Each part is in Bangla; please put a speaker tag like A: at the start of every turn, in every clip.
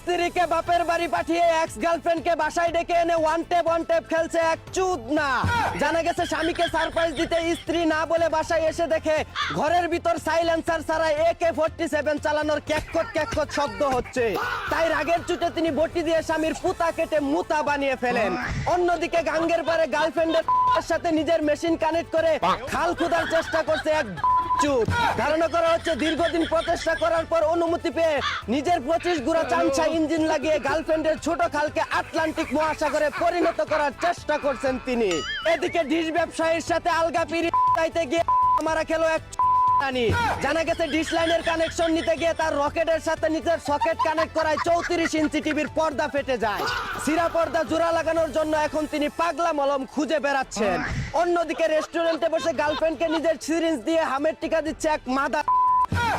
A: স্ত্রীকে বাপের বাড়ি পাঠিয়ে এক্স গার্লফ্রেন্ডকে বাসায় ডেকে এনে ওয়ান টেপ খেলছে এক চুদ না। জানা গেছে স্বামীকে সারপ্রাইজ দিতে স্ত্রী না বলে বাসায় এসে দেখে ঘরের ভিতর সাইলেন্সার ছাড়া AK-47 চালানোর ক্যাককট শব্দ হচ্ছে। তাই রাগের চুটে তিনি বটি দিয়ে স্বামীর পুতা কেটে মুতা বানিয়ে ফেলেন। অন্যদিকে গাঙ্গের পারে গার্লফ্রেন্ডের সাথে নিজের মেশিন কানেক্ট করে খাল খোদার চেষ্টা করছে এক চুদ। ধারণা করা হচ্ছে দীর্ঘদিন প্রচেষ্টা করার পর অনুমতি পেয়ে নিজের 25 গুড়া চামচা ইঞ্জিন লাগিয়ে গার্লফ্রেন্ডের ছোট খালকে আটলান্টিক মহাসাগরে পরিণত করার চেষ্টা করছেন তিনি। এদিকে ডিশ ব্যবসায়ীর সাথে আলগা পিড়ি চাইতে গিয়ে মারা খেলো এক। জানা গেছে ডিশ লাইনের কানেকশন নিতে গিয়ে তার রকেটের সাথে নিজের সকেট কানেক্ট করায় 34 ইঞ্চি টিভির পর্দা ফেটে যায়। সিরা পর্দা জোড়া লাগানোর জন্য এখন তিনি পাগলা মলম খুঁজে বেড়াচ্ছেন। অন্যদিকে রেস্টুরেন্টে বসে গার্লফ্রেন্ডকে নিজের সিরিঞ্জ দিয়ে হামের টিকা দিচ্ছে এক মাদা।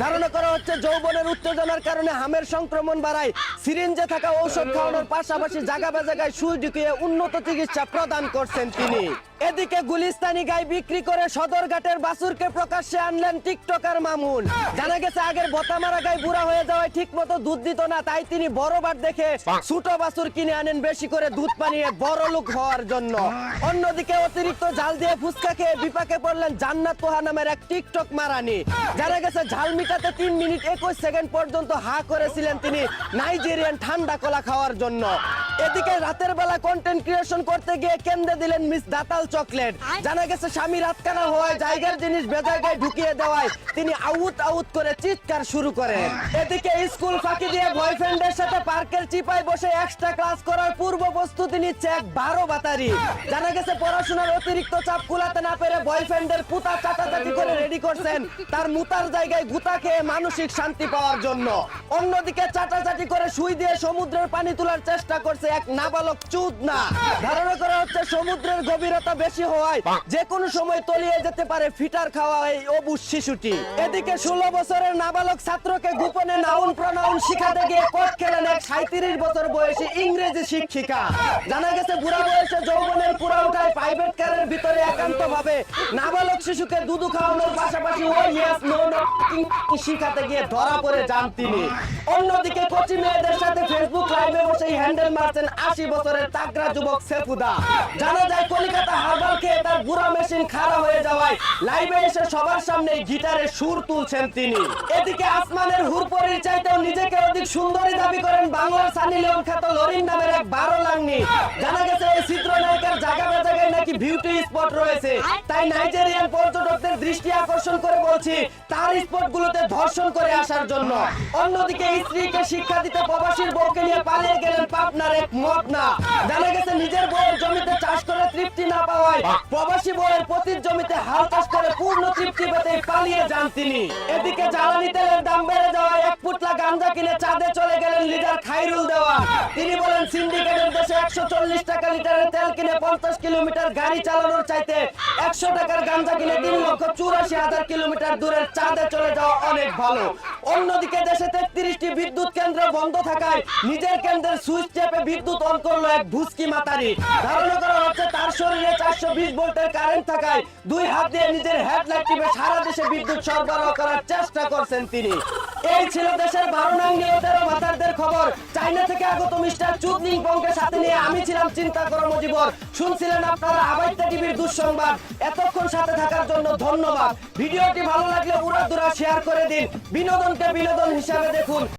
A: ধারণা করা হচ্ছে যৌবনের উত্তেজনার কারণে হামের সংক্রমণ বাড়ায়। সিরিঞ্জে থাকা ঔষধ খাওয়ানোর পাশাপাশি জায়গায় সুই ঢুকিয়ে উন্নত চিকিৎসা প্রদান করছেন তিনি। এদিকে গুলিস্তানি গাই বিক্রি করে সদরঘাটের বাছুরকে প্রকাশ্যে আনলেন টিকটকার মামুন। জানা গেছে আগের বতামারা গাই বুড়া হয়ে যাওয়ায় ঠিক মতো দুধ দিত না, তাই তিনি বড় বাট দেখে ছোট বাছুর কিনে আনেন বেশি করে দুধ পানিয়ে বড় লোক হওয়ার জন্য। অন্যদিকে অতিরিক্ত ঝাল দিয়ে ফুচকা খেয়ে বিপাকে পড়লেন জান্নাত পোহা নামের এক টিকটক মারানি। জানা গেছে ঝাল মিটাতে 3 মিনিট 21 সেকেন্ড পর্যন্ত হা করেছিলেন তিনি নাইজেরিয়ান ঠান্ডা কলা খাওয়ার জন্য। এদিকে রাতের বেলা কন্টেন্ট ক্রিয়েশন করতে গিয়ে কেন্দ্রে দিলেন মিস দাতাল চকলেট। জানা গেছে স্বামী রাতকানা হওয়ায় জায়গার জিনিস বেজায়গায় ঢুকিয়ে দেওয়ায় তিনি আউট করে চিৎকার শুরু করেন। এদিকে স্কুল ফাঁকি দিয়ে বয়ফ্রেন্ডের সাথে পার্কের চিপায় বসে এক্সট্রা ক্লাস করার পূর্ব প্রস্তুতি নিচ্ছে এক 12 বাতারি। জানা গেছে পড়াশোনার অতিরিক্ত চাপ কুলাতে না পেরে বয়ফ্রেন্ডের পুতা চাটাচাটি করে রেডি করছেন তার মুতার জায়গায় গুতা খেয়ে মানসিক শান্তি পাওয়ার জন্য। অন্যদিকে চাটাচাটি করে সুই দিয়ে সমুদ্রের পানি তোলার চেষ্টা করছে এক নাবালক চুদ না। ধারণা করা হচ্ছে সমুদ্রের গভীরতা বেশি হওয়ায় যে কোনো সময় তলিয়ে যেতে পারে ফিটার খাওয়া এই অবুঝ শিশুটি। এদিকে 16 বছরের নাবালক ছাত্রকে গোপনে নাউন প্রনাউন শিখাতে গিয়ে কোর্ট খেলেন এক 37 বছর বয়সী ইংরেজি শিক্ষিকা। জানা গেছে বুড়া বয়সে যৌবনের পুরা উঠায় প্রাইভেট কারের ভিতরে একান্ত ভাবে নাবালক শিশুকে দুধু খাওয়ানোর পাশাপাশি ওই ইয়েস নো শিখাতে গিয়ে ধরা পড়ে যান তিনি। অন্যদিকে কোচি মেয়েদের সাথে ফেসবুক লাইভে বসে হ্যান্ডেল মারছেন 80 বছরের তাগড়া যুবক সেফুদা। জানা যায় কলিকাতা হারবাল খেয়ে তার বুড়া মেশিন খারাপ হয়ে যাওয়ায় লাইভে এসে সবার সামনে গিটারে সুর তুলছেন তিনি। এদিকে আসমানের হুরপরির চাইতেও নিজেকে অধিক সুন্দরী দাবি করেন বাংলার সানি লিওন খ্যাত লরিন নামের এক 12 লাঙ্গি। জানা গেছে এই চিত্রনায়িকার জায়গায় নাকি বিউটি স্পট রয়েছে, তাই নাইজেরিয়ান পর্যটকদের দৃষ্টি আকর্ষণ করে বলছি তার স্পটগুলোতে ধর্ষণ করে আসার জন্য। অন্যদিকে স্ত্রীকে শিক্ষা দিতে প্রবাসীর বউকে নিয়ে পালিয়ে গেলেন পাবনার এক মদনা। জানা গেছে নিজের বউয়ের জমিতে চাষ করে তৃপ্তি না পাওয়ায় প্রবাসী বউয়ের পতির জমিতে হাল চাষ করে পূর্ণ তৃপ্তি পেতে পালিয়ে যান তিনি। এদিকে জ্বালানি তেলের দাম বেড়ে যাওয়ায় 1 পুটলা গাঞ্জা কিনে চাঁদে চলে গেলেন লিডার খাইরুল দেওয়া। তিনি বলেন সিন্ডিকেটের দেশে 140 টাকা লিটারের তেল কিনে 50 কিলোমিটার গাড়ি চালানোর চাইতে 100 টাকার গাঞ্জা কিনে 3,84,000 কিলোমিটার দূরের চাঁদে চলে যাওয়া অনেক ভালো। অন্যদিকে দেশে 33টি বিদ্যুৎ কেন্দ্র বন্ধ থাকায় নিজের কেন্দ্রের সুইচ চেপে বিদ্যুৎ অন করলো এক ভুসকি মাতারি। ধারণা করা হচ্ছে তার শরীরে 420 ভোল্টের কারেন্ট থাকায় 2 হাত দিয়ে নিজের হেডলাইট টিপে সারা দেশে বিদ্যুৎ সরবরাহ করার চেষ্টা করছেন তিনি। এই ছিল দেশের 12 নং নিহতের মাতারদের খবর। চায়না থেকে আগত মিস্টার চুদলিং পংকে সাথে নিয়ে আমি ছিলাম চিন্তা করো মজিবর। শুনছিলেন আপনারা আবাইত্যা টিভির দুঃসংবাদ। এতক্ষণ সাথে থাকার জন্য ধন্যবাদ। ভিডিওটি ভালো লাগলে উড়াদুরা শেয়ার করে দিন। বিনোদনকে বিনোদন হিসাবে দেখুন।